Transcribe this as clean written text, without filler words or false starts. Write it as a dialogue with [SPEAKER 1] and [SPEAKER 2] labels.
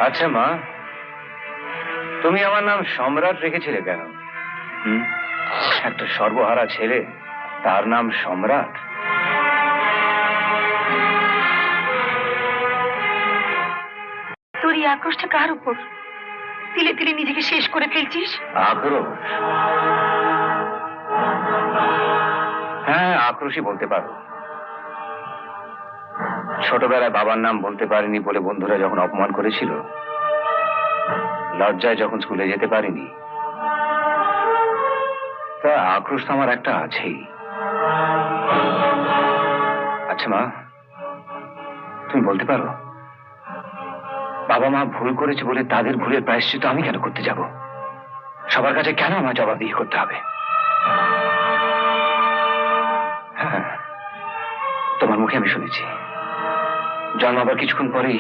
[SPEAKER 1] আচ্ছা মা, তুমি আমার নাম সম্রাট রেখেছিলে কেন? একটা সর্বহারা ছেলে, তার নাম সম্রাট?
[SPEAKER 2] তোর এই আক্রোশটা কার উপর? তিলে তিলে নিজেকে শেষ করে ফেলছিস।
[SPEAKER 1] আক্রোশ? হ্যাঁ, আক্রোশই বলতে পারো। ছোটবেলায় বাবার নাম বলতে পারিনি বলে বন্ধুরা যখন অপমান করেছিল, লজ্জায় যখন স্কুলে যেতে পারিনি, তা আক্রোশ তো আমার একটা আছেই। আচ্ছা মা, তুমি বলতে পারো বাবা মা ভুল করেছে বলে তাদের ভুলের প্রায়শ্চিত্ত আমি কেন করতে যাব? সবার কাছে কেন আমার জবাবদিহি করতে হবে? হ্যাঁ, তোমার মুখে আমি শুনেছি জন্মাবার কিছুক্ষণ পরেই